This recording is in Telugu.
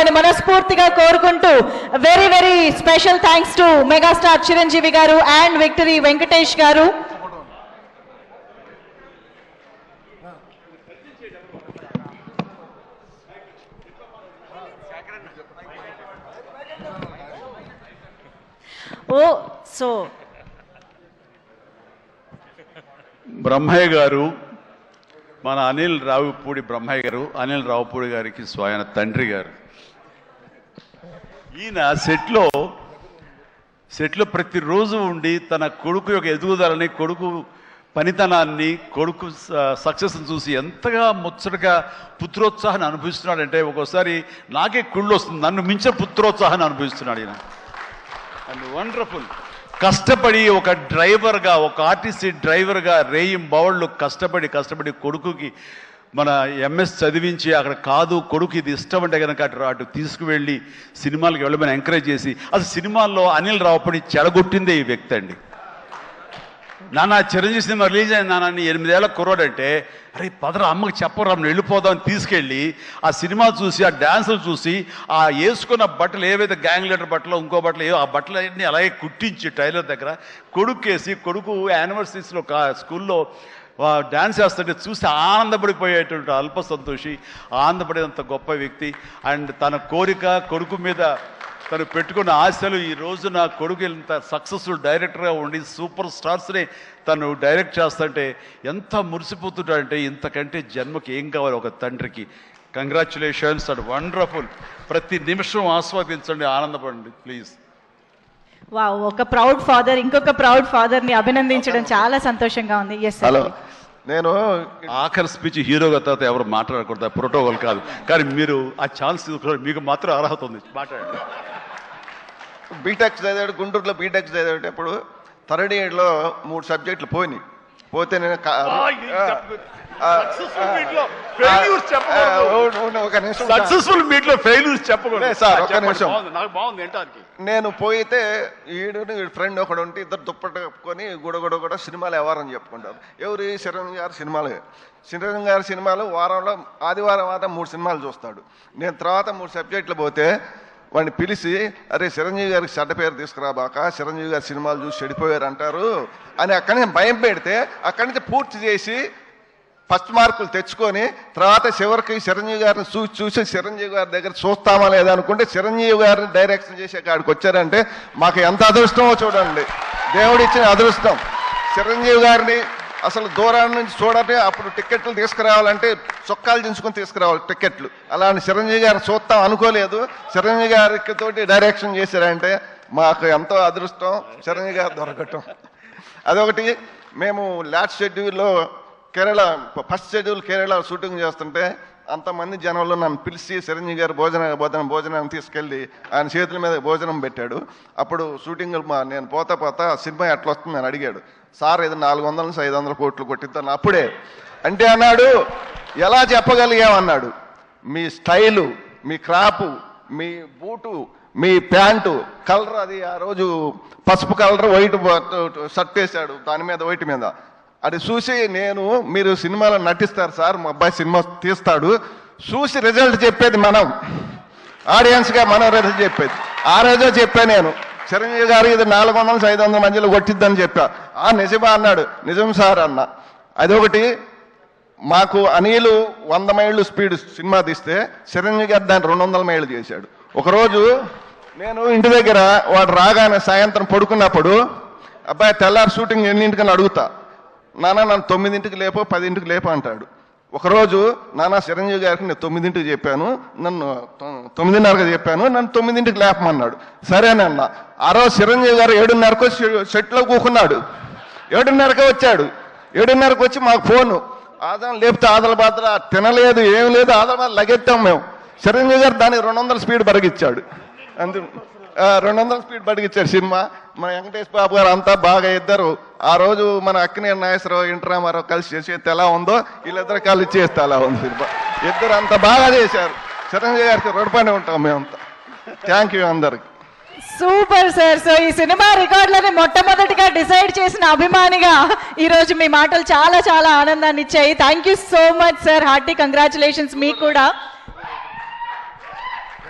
రావాలని మనస్ఫూర్తిగా కోరుకుంటూ very very special thanks to megastar Chiranjeevi గారు అండ్ విక్టరీ వెంకటేష్ గారు. బ్రహ్మయ్య గారు, మన అనిల్ రావుపూడి బ్రహ్మయ్య గారు, అనిల్ రావుపూడి గారికి స్వయం తండ్రి గారు. ఈయన సెట్లో ప్రతిరోజు ఉండి తన కొడుకు యొక్క ఎదుగుదలని, కొడుకు పనితనాన్ని, కొడుకు సక్సెస్ని చూసి ఎంతగా ముచ్చటగా పుత్రోత్సాహాన్ని అనుభవిస్తున్నాడంటే ఒక్కోసారి నాకే కుళ్ళు వస్తుంది. నన్ను మించిన పుత్రోత్సాహాన్ని అనుభవిస్తున్నాడు ఈయన. And wonderful. కష్టపడి ఒక డ్రైవర్గా, ఒక ఆర్టీసీ డ్రైవర్గా రేయిం బవళ్ళు కష్టపడి కొడుకుకి మన ఎంఎస్ చదివించి అక్కడ కాదు కొడుకు ఇది ఇష్టం అంటే కనుక అటు తీసుకువెళ్ళి సినిమాలకు వెళ్ళమని ఎంకరేజ్ చేసి అసలు సినిమాల్లో అనిల్ రావుపూడి చెడగొట్టిందే ఈ వ్యక్తి అండి. నాన్న చిరంజీవి సినిమా రిలీజ్ అయింది నాన్న, 8 ఏళ్ళ కుర్రాడంటే అరే పదరా అమ్మకి చెప్పరా వెళ్ళిపోదామని తీసుకెళ్ళి ఆ సినిమా చూసి ఆ డ్యాన్సులు చూసి ఆ వేసుకున్న బట్టలు ఏవైతే గ్యాంగ్ లీడర్ బట్టలు ఇంకో బట్టలు ఏవో ఆ బట్టలన్నీ అలాగే కుట్టించి టైలర్ దగ్గర కొడుకేసి కొడుకు యానివర్సరీస్లో స్కూల్లో డ్యాన్స్ చేస్తుంటే చూసి ఆనందపడిపోయేటువంటి అల్ప సంతోషి, ఆనందపడేంత గొప్ప వ్యక్తి. అండ్ తన కోరిక, కొడుకు మీద తను పెట్టుకున్న ఆశలు, ఈ రోజు నా కొడుకు ఇంత సక్సెస్ఫుల్ డైరెక్టర్గా ఉండి సూపర్ స్టార్స్ని తను డైరెక్ట్ చేస్తుంటే ఎంత మురిసిపోతుంటాడంటే ఇంతకంటే జన్మకి ఏం కావాలి ఒక తండ్రికి. Congratulations and wonderful. ప్రతి నిమిషం ఆస్వాదించండి, ఆనందపడండి ప్లీజ్. వావ్, ఒక ప్రౌడ్ ఫాదర్ ఇంకొక ప్రౌడ్ ఫాదర్ ని అభినందించడం చాలా సంతోషంగా ఉంది. హలో, నేను ఆఖరి స్పీచ్ హీరోగా తర్వాత ఎవరు మాట్లాడకూడదు, ప్రోటోకాల్ కాదు, కానీ మీరు ఆ ఛాన్స్ మీకు మాత్రం అర్హత ఉంది, మాట్లాడండి. బీటెక్ చదివాడు, గుంటూరులో బీటెక్ చదివేటప్పుడు థర్డ్ ఇయర్లో 3 సబ్జెక్టులు పోతే నేను నేను పోయితే వీడి ఫ్రెండ్ ఒకడు ఉంటే ఇద్దరు దుప్పట్టు కప్పుకొని గుడగుడ సినిమాలు ఎవరని చెప్పుకుంటారు. ఎవరు? చిరంజీవి గారి సినిమాలు. చిరంజీవి గారి సినిమాలు వారంలో ఆదివారం 3 సినిమాలు చూస్తాడు. నేను తర్వాత 3 సబ్జెక్టులు పోతే వాడిని పిలిచి అరే చిరంజీవి గారికి చెడ్డ పేరు తీసుకురాబాక, చిరంజీవి గారి సినిమాలు చూసి చెడిపోయారు అంటారు అని అక్కడి నుంచి భయం పెడితే అక్కడి నుంచి పూర్తి చేసి ఫస్ట్ మార్కులు తెచ్చుకొని తర్వాత చివరికి చిరంజీవి గారిని చూసి చిరంజీవి గారి దగ్గర చూస్తామా లేదా అనుకుంటే చిరంజీవి గారిని డైరెక్షన్ చేసే కాడికి వచ్చారంటే మాకు ఎంత అదృష్టమో చూడండి. దేవుడిచ్చిన అదృష్టం. చిరంజీవి గారిని అసలు దూరాన్ని నుంచి చూడండి, అప్పుడు టికెట్లు తీసుకురావాలంటే చొక్కాలు దించుకొని తీసుకురావాలి టికెట్లు. అలాంటి చిరంజీవి గారిని చూస్తాం అనుకోలేదు. చిరంజీవి గారికి తోటి డైరెక్షన్ చేశారంటే మాకు ఎంతో అదృష్టం చిరంజీవి గారు దొరకటం. అదొకటి. మేము లాస్ట్ షెడ్యూల్లో Kerala first schedule Kerala shooting చేస్తుంటే అంతమంది జనంలో నన్ను పిలిచి చిరంజీవి గారు భోజనాన్ని తీసుకెళ్ళి ఆయన చేతుల మీద భోజనం పెట్టాడు. అప్పుడు షూటింగ్ నేను పోతా సినిమా ఎట్లా వస్తుంది అని అడిగాడు. సార్ ఇది 400 నుంచి 500 కోట్లు కొట్టిద్దాను అప్పుడే అంటే అన్నాడు. ఎలా చెప్పగలిగామన్నాడు. మీ స్టైలు, మీ క్రాపు, మీ బూటు, మీ ప్యాంటు కలర్, అది ఆ రోజు పసుపు కలర్ వైట్ షర్ట్ వేశాడు, దాని మీద వైట్ మీద. అది చూసి మీరు సినిమాలో నటిస్తారు సార్, మా అబ్బాయి సినిమా తీస్తాడు, చూసి రిజల్ట్ చెప్పేది మనం, ఆడియన్స్గా మనం రిజల్ట్ చెప్పేది. ఆ రోజే చెప్పా నేను చిరంజీవి గారు ఇది 400 నుంచి 500 మధ్యలో కొట్టిద్దని చెప్పా. నిజమా అన్నాడు. నిజం సార్ అన్న. అదొకటి. మాకు అనిలు 100 మైళ్ళు స్పీడ్ సినిమా తీస్తే చిరంజీవి గారు దాన్ని 200 మైళ్ళు చేశాడు. ఒకరోజు నేను ఇంటి దగ్గర వాడు రాగానే సాయంత్రం పడుకున్నప్పుడు అబ్బాయి తెల్లారి షూటింగ్ ఎన్నింటికని అడుగుతా. నాన్న నన్ను 9ంటికి లేపో 10ంటికి లేపో అంటాడు. ఒకరోజు నాన్న చిరంజీవి గారికి నేను 9ంటికి చెప్పాను, నన్ను 9:30కి చెప్పాను, నన్ను 9ంటికి లేపమన్నాడు. సరేనన్నా. ఆ రోజు చిరంజీవి గారు 7:30కు సెట్లో కూకున్నాడు. 7:30కే వచ్చాడు. 7:30కి వచ్చి మాకు ఫోను, ఆదం లేపితే ఆదల బాధ తినలేదు, ఏం లేదు, ఆదల బాధ లగెత్తాం మేము. చిరంజీవి గారు దానికి 200 స్పీడ్ బరిగిచ్చాడు. 200 స్పీడ్ బడిగిచ్చాడు సినిమా. మన వెంకటేష్ బాబు గారు అంతా బాగా ఇద్దరు ఆ రోజు మన అక్కినేని నాగేశ్వరరావు, ఎన్టీ రామారావు కలిసి చేసేది ఎలా ఉందో వీళ్ళిద్దరు కలిసి చేస్తే అలా ఉంది సినిమా. ఇద్దరు అంత బాగా చేశారు. చిరంజీవి గారికి రుణపడి ఉంటాం మేమంతా. థ్యాంక్ యూ అందరికి. Super sir. సో ఈ సినిమా రికార్డులని మొట్టమొదటిగా డిసైడ్ చేసిన అభిమానిగా ఈరోజు మీ మాటలు చాలా చాలా ఆనందాన్ని ఇచ్చాయి. Thank you so much sir. Hearty congratulations మీకు కూడా.